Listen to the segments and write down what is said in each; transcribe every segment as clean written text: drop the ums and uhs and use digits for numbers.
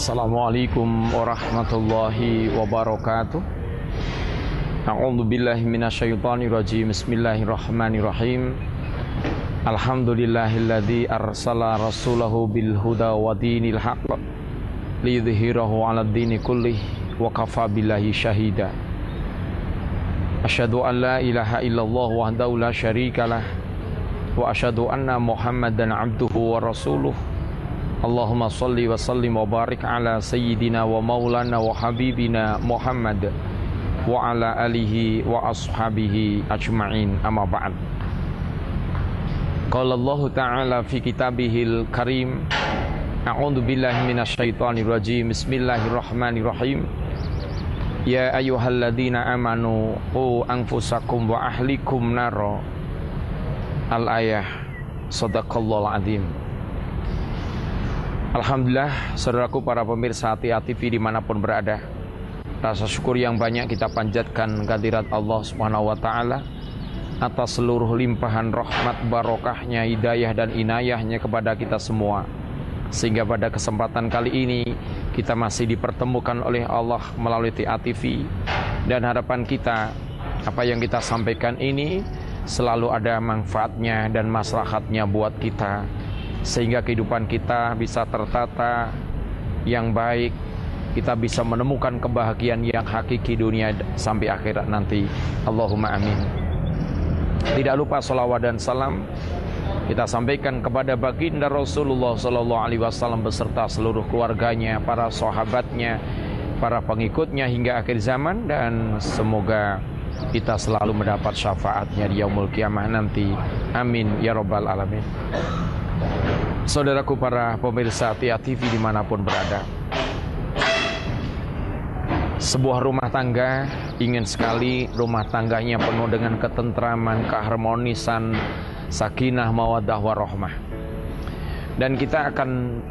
Assalamualaikum warahmatullahi wabarakatuh. A'udzu billahi minasyaitonir rajim. Bismillahirrahmanirrahim. Alhamdulillahilladzi arsala rasulahu bil huda wa dinil haqq liyudhhirahu 'alad dini kullih wa kafa billahi syahida. Asyhadu an la ilaha illallah wahdahu la syarikalah wa asyhadu anna Muhammadan 'abduhu wa rasuluh. Allahumma salli wa sallim wa barik ala sayyidina wa maulana wa habibina Muhammad wa ala alihi wa ashabihi ajma'in, amma ba'd. Qala Allah ta'ala fi kitabihil karim, a'udzu billahi minasyaitonir rajim. Bismillahirrahmanirrahim. Ya ayyuhalladzina amanu qu anfusakum wa ahlikum naro. Al-ayah. Shadaqallahul azim. Alhamdulillah, saudaraku para pemirsa Atia TV dimanapun berada, rasa syukur yang banyak kita panjatkan kehadirat Allah Subhanahu wa Ta'ala atas seluruh limpahan rahmat, barokahnya, hidayah dan inayahnya kepada kita semua, sehingga pada kesempatan kali ini kita masih dipertemukan oleh Allah melalui Atia TV. Dan harapan kita, apa yang kita sampaikan ini selalu ada manfaatnya dan maslahatnya buat kita, sehingga kehidupan kita bisa tertata yang baik, kita bisa menemukan kebahagiaan yang hakiki dunia sampai akhirat nanti. Allahumma amin. Tidak lupa salawat dan salam kita sampaikan kepada baginda Rasulullah sallallahu alaihi wasallam beserta seluruh keluarganya, para sahabatnya, para pengikutnya hingga akhir zaman, dan semoga kita selalu mendapat syafaatnya di yaumul kiamah nanti. Amin ya rabbal alamin. Saudaraku para pemirsa Atia TV dimanapun berada, sebuah rumah tangga ingin sekali rumah tangganya penuh dengan ketentraman, keharmonisan, sakinah, mawaddah, warahmah. Dan kita akan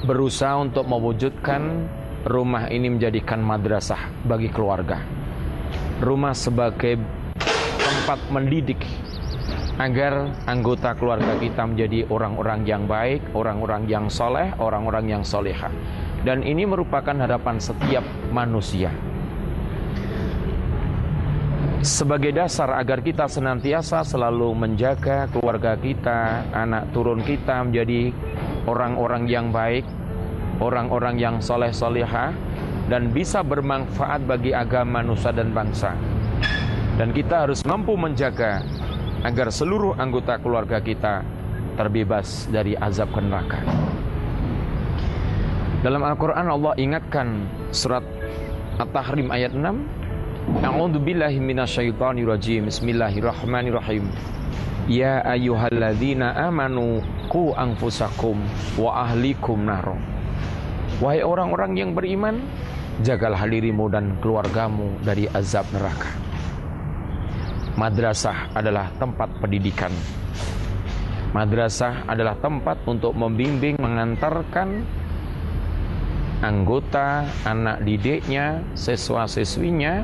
berusaha untuk mewujudkan rumah ini menjadikan madrasah bagi keluarga, rumah sebagai tempat mendidik agar anggota keluarga kita menjadi orang-orang yang baik, orang-orang yang soleh, orang-orang yang solehah. Dan ini merupakan harapan setiap manusia, sebagai dasar agar kita senantiasa selalu menjaga keluarga kita, anak turun kita menjadi orang-orang yang baik, orang-orang yang soleh-solehah, dan bisa bermanfaat bagi agama, nusa dan bangsa. Dan kita harus mampu menjaga agar seluruh anggota keluarga kita terbebas dari azab neraka. Dalam Al-Quran Allah ingatkan surat At-Tahrim ayat 6, A'udzu billahi minasyaitonir rajim. Bismillahirrahmanirrahim. Ya ayyuhalladzina amanu qu anfusakum wa ahlikum naro. Wahai orang-orang yang beriman, jagalah dirimu dan keluargamu dari azab neraka. Madrasah adalah tempat pendidikan. Madrasah adalah tempat untuk membimbing, mengantarkan anggota, anak didiknya, siswa-siswinya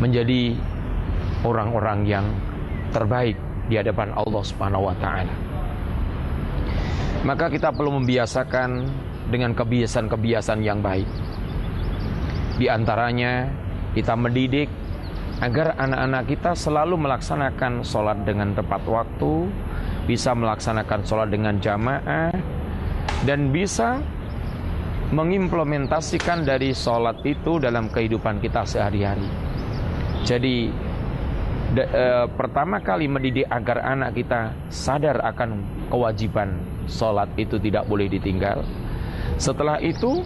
menjadi orang-orang yang terbaik di hadapan Allah Subhanahu wa Ta'ala. Maka kita perlu membiasakan dengan kebiasaan-kebiasaan yang baik. Di antaranya kita mendidik agar anak-anak kita selalu melaksanakan sholat dengan tepat waktu, bisa melaksanakan sholat dengan jamaah, dan bisa mengimplementasikan dari sholat itu dalam kehidupan kita sehari-hari. Jadi pertama kali mendidik agar anak kita sadar akan kewajiban sholat itu tidak boleh ditinggal. Setelah itu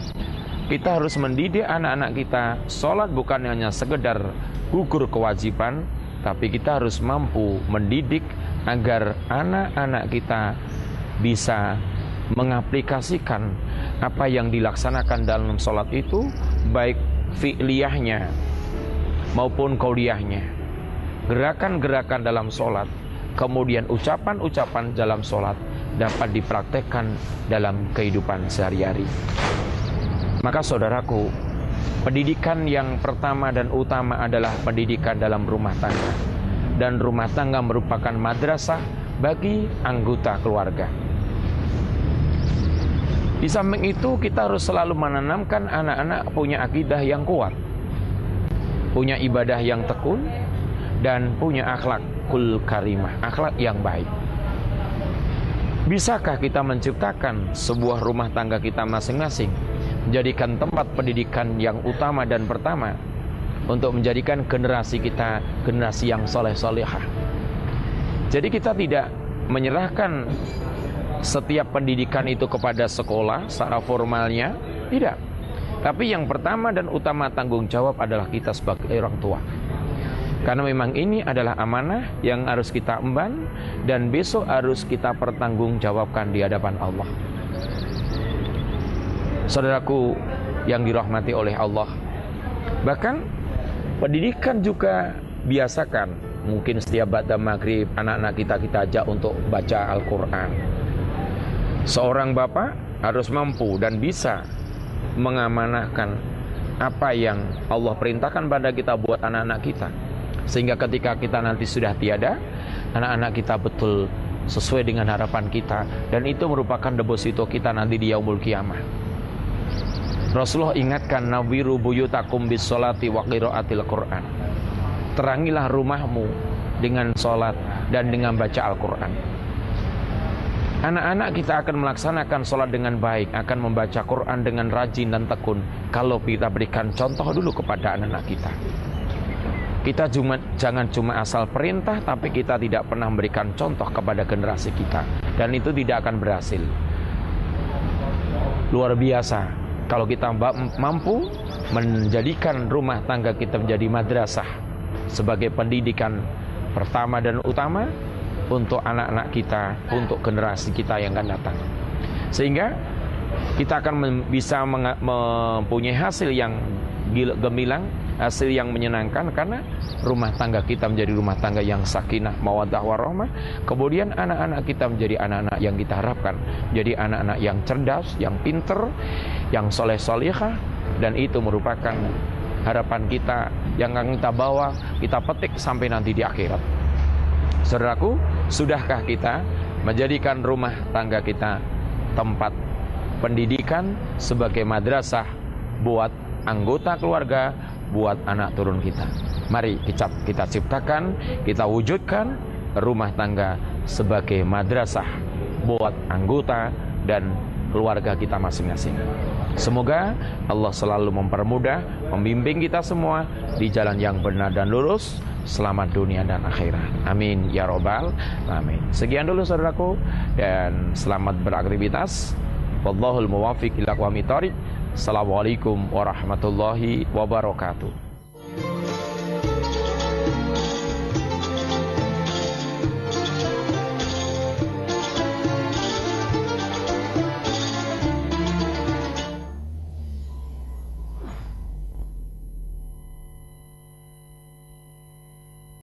kita harus mendidik anak-anak kita, sholat bukan hanya sekedar gugur kewajiban, tapi kita harus mampu mendidik agar anak-anak kita bisa mengaplikasikan apa yang dilaksanakan dalam sholat itu, baik fi'liyahnya maupun qauliyahnya. Gerakan-gerakan dalam sholat, kemudian ucapan-ucapan dalam sholat dapat dipraktekkan dalam kehidupan sehari-hari. Maka saudaraku, pendidikan yang pertama dan utama adalah pendidikan dalam rumah tangga. Dan rumah tangga merupakan madrasah bagi anggota keluarga. Di samping itu kita harus selalu menanamkan anak-anak punya akidah yang kuat, punya ibadah yang tekun, dan punya akhlakul karimah, akhlak yang baik. Bisakah kita menciptakan sebuah rumah tangga kita masing-masing, menjadikan tempat pendidikan yang utama dan pertama untuk menjadikan generasi kita generasi yang soleh-solehah. Jadi kita tidak menyerahkan setiap pendidikan itu kepada sekolah secara formalnya, tidak. Tapi yang pertama dan utama tanggung jawab adalah kita sebagai orang tua. Karena memang ini adalah amanah yang harus kita emban dan besok harus kita pertanggungjawabkan di hadapan Allah. Saudaraku yang dirahmati oleh Allah, bahkan pendidikan juga biasakan. Mungkin setiap ba'da maghrib anak-anak kita ajak untuk baca Al-Quran. Seorang bapak harus mampu dan bisa mengamanahkan apa yang Allah perintahkan pada kita buat anak-anak kita, sehingga ketika kita nanti sudah tiada, anak-anak kita betul sesuai dengan harapan kita, dan itu merupakan deposito kita nanti di yaumul qiyamah. Rasulullah ingatkan, nawiru buyutakum bis sholati wa qiraatil Qur'an. Terangilah rumahmu dengan sholat dan dengan baca Al-Quran. Anak-anak kita akan melaksanakan sholat dengan baik, akan membaca Quran dengan rajin dan tekun kalau kita berikan contoh dulu kepada anak-anak kita. Kita jangan cuma asal perintah, tapi kita tidak pernah memberikan contoh kepada generasi kita, dan itu tidak akan berhasil. Luar biasa kalau kita mampu menjadikan rumah tangga kita menjadi madrasah sebagai pendidikan pertama dan utama untuk anak-anak kita, untuk generasi kita yang akan datang. Sehingga kita akan bisa mempunyai hasil yang gemilang, hasil yang menyenangkan, karena rumah tangga kita menjadi rumah tangga yang sakinah, mawaddah warahmah. Kemudian anak-anak kita menjadi anak-anak yang kita harapkan, jadi anak-anak yang cerdas, yang pinter, yang soleh-solehah, dan itu merupakan harapan kita yang akan kita bawa, kita petik sampai nanti di akhirat. Saudaraku, sudahkah kita menjadikan rumah tangga kita tempat pendidikan sebagai madrasah buat anggota keluarga, buat anak turun kita? Mari kita ciptakan, kita wujudkan rumah tangga sebagai madrasah buat anggota dan keluarga kita masing-masing. Semoga Allah selalu mempermudah, membimbing kita semua di jalan yang benar dan lurus, selamat dunia dan akhirat. Amin ya robbal alamin. Sekian dulu saudaraku, dan selamat beraktivitas. Wallahul muwaffiq ila aqwamit thoriq. Assalamualaikum warahmatullahi wabarakatuh.